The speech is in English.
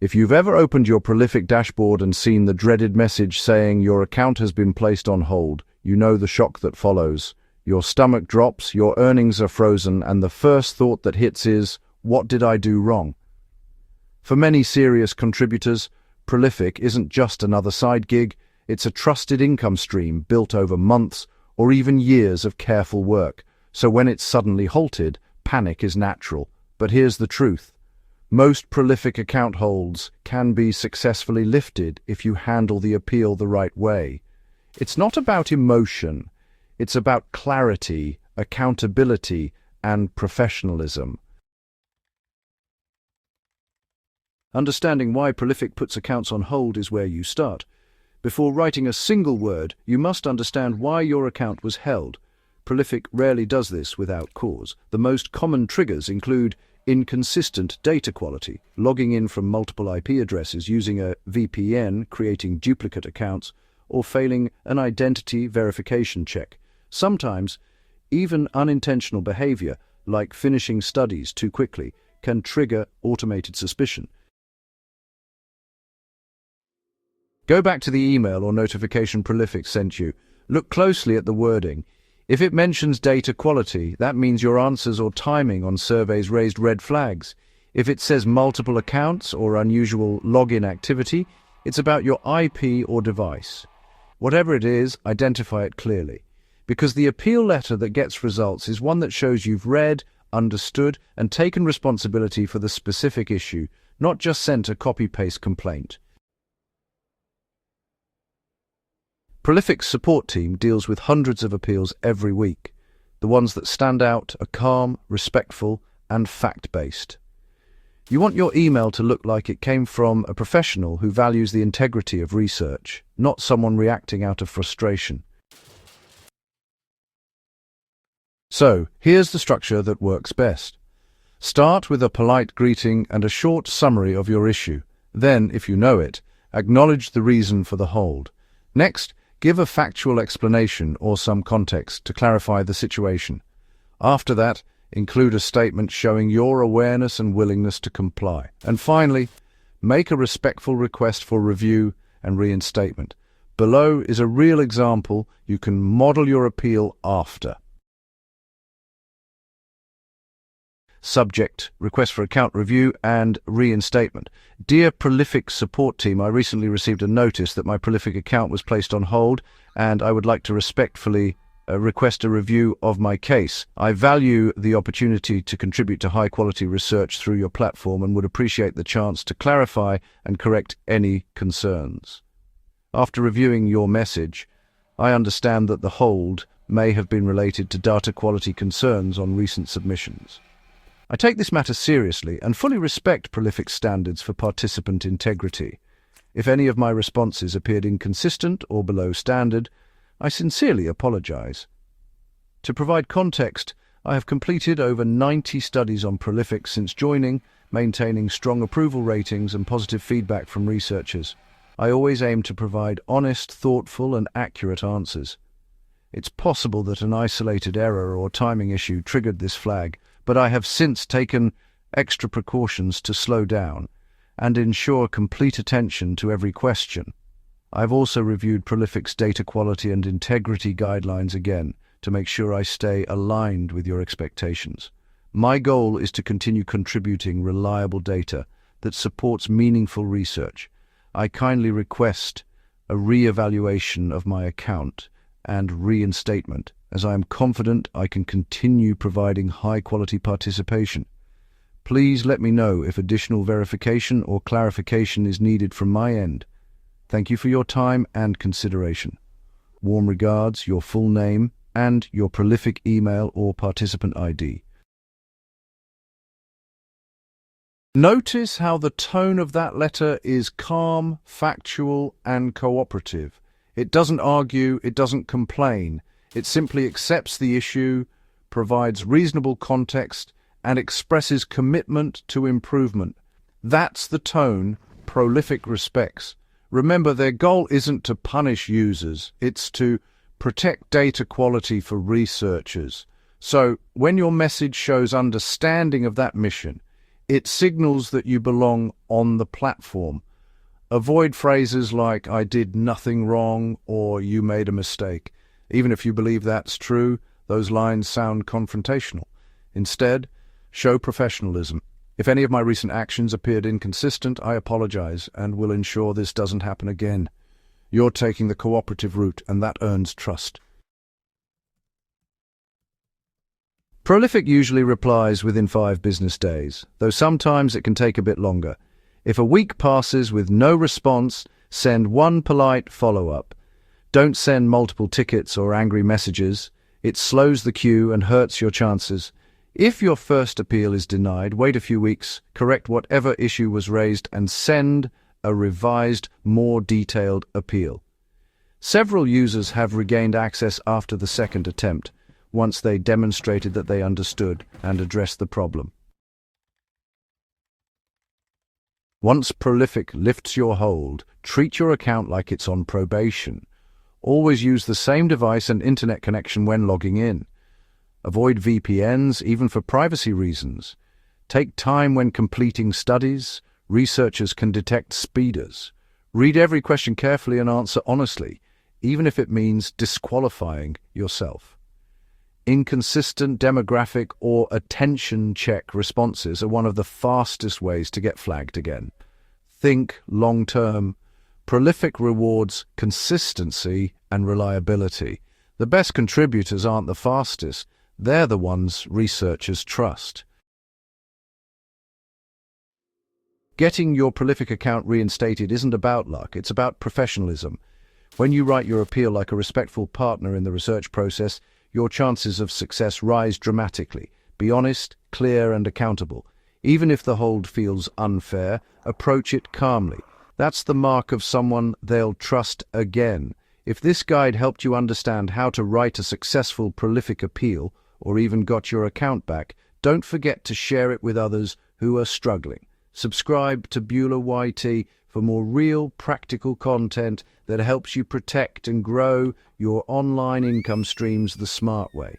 If you've ever opened your Prolific dashboard and seen the dreaded message saying your account has been placed on hold, you know the shock that follows. Your stomach drops, your earnings are frozen, and the first thought that hits is, what did I do wrong? For many serious contributors, Prolific isn't just another side gig, it's a trusted income stream built over months or even years of careful work. So when it's suddenly halted, panic is natural. But here's the truth. Most Prolific account holds can be successfully lifted if you handle the appeal the right way. It's not about emotion, it's about clarity, accountability, and professionalism. Understanding why Prolific puts accounts on hold is where you start. Before writing a single word, you must understand why your account was held. Prolific rarely does this without cause. The most common triggers include inconsistent data quality, logging in from multiple IP addresses using a VPN, creating duplicate accounts, or failing an identity verification check. Sometimes, even unintentional behavior, like finishing studies too quickly, can trigger automated suspicion. Go back to the email or notification Prolific sent you. Look closely at the wording. If it mentions data quality, that means your answers or timing on surveys raised red flags. If it says multiple accounts or unusual login activity, it's about your IP or device. Whatever it is, identify it clearly. Because the appeal letter that gets results is one that shows you've read, understood, and taken responsibility for the specific issue, not just sent a copy-paste complaint. Prolific's support team deals with hundreds of appeals every week. The ones that stand out are calm, respectful, and fact-based. You want your email to look like it came from a professional who values the integrity of research, not someone reacting out of frustration. So, here's the structure that works best. Start with a polite greeting and a short summary of your issue. Then, if you know it, acknowledge the reason for the hold. Next, give a factual explanation or some context to clarify the situation. After that, include a statement showing your awareness and willingness to comply. And finally, make a respectful request for review and reinstatement. Below is a real example you can model your appeal after. Subject, request for account review and reinstatement. Dear Prolific support team, I recently received a notice that my Prolific account was placed on hold, and I would like to respectfully request a review of my case. I value the opportunity to contribute to high-quality research through your platform and would appreciate the chance to clarify and correct any concerns. After reviewing your message, I understand that the hold may have been related to data quality concerns on recent submissions. I take this matter seriously and fully respect Prolific's standards for participant integrity. If any of my responses appeared inconsistent or below standard, I sincerely apologize. To provide context, I have completed over 90 studies on Prolific since joining, maintaining strong approval ratings and positive feedback from researchers. I always aim to provide honest, thoughtful, and accurate answers. It's possible that an isolated error or timing issue triggered this flag, but I have since taken extra precautions to slow down and ensure complete attention to every question. I've also reviewed Prolific's data quality and integrity guidelines again to make sure I stay aligned with your expectations. My goal is to continue contributing reliable data that supports meaningful research. I kindly request a re-evaluation of my account and reinstatement, as I am confident I can continue providing high-quality participation. Please let me know if additional verification or clarification is needed from my end. Thank you for your time and consideration. Warm regards, your full name, and your Prolific email or participant ID. Notice how the tone of that letter is calm, factual, and cooperative. It doesn't argue, it doesn't complain. It simply accepts the issue, provides reasonable context, and expresses commitment to improvement. That's the tone Prolific respects. Remember, their goal isn't to punish users, it's to protect data quality for researchers. So, when your message shows understanding of that mission, It signals that you belong on the platform. Avoid phrases like, "I did nothing wrong," or "you made a mistake." Even if you believe that's true, those lines sound confrontational. Instead, show professionalism. "If any of my recent actions appeared inconsistent, I apologize and will ensure this doesn't happen again." You're taking the cooperative route, and that earns trust. Prolific usually replies within 5 business days, though sometimes it can take a bit longer. If a week passes with no response, send one polite follow-up. Don't send multiple tickets or angry messages. It slows the queue and hurts your chances. If your first appeal is denied, wait a few weeks, correct whatever issue was raised, and send a revised, more detailed appeal. Several users have regained access after the second attempt, once they demonstrated that they understood and addressed the problem. Once Prolific lifts your hold, treat your account like it's on probation. Always use the same device and internet connection when logging in. Avoid VPNs, even for privacy reasons. Take time when completing studies. Researchers can detect speeders. Read every question carefully and answer honestly, even if it means disqualifying yourself. Inconsistent demographic or attention check responses are one of the fastest ways to get flagged again. Think long-term. Prolific rewards consistency and reliability. The best contributors aren't the fastest. They're the ones researchers trust. Getting your Prolific account reinstated isn't about luck, it's about professionalism. When you write your appeal like a respectful partner in the research process, your chances of success rise dramatically. Be honest, clear, and accountable. Even if the hold feels unfair, approach it calmly. That's the mark of someone they'll trust again. If this guide helped you understand how to write a successful Prolific appeal, or even got your account back, don't forget to share it with others who are struggling. Subscribe to Beulah YT for more real, practical content that helps you protect and grow your online income streams the smart way.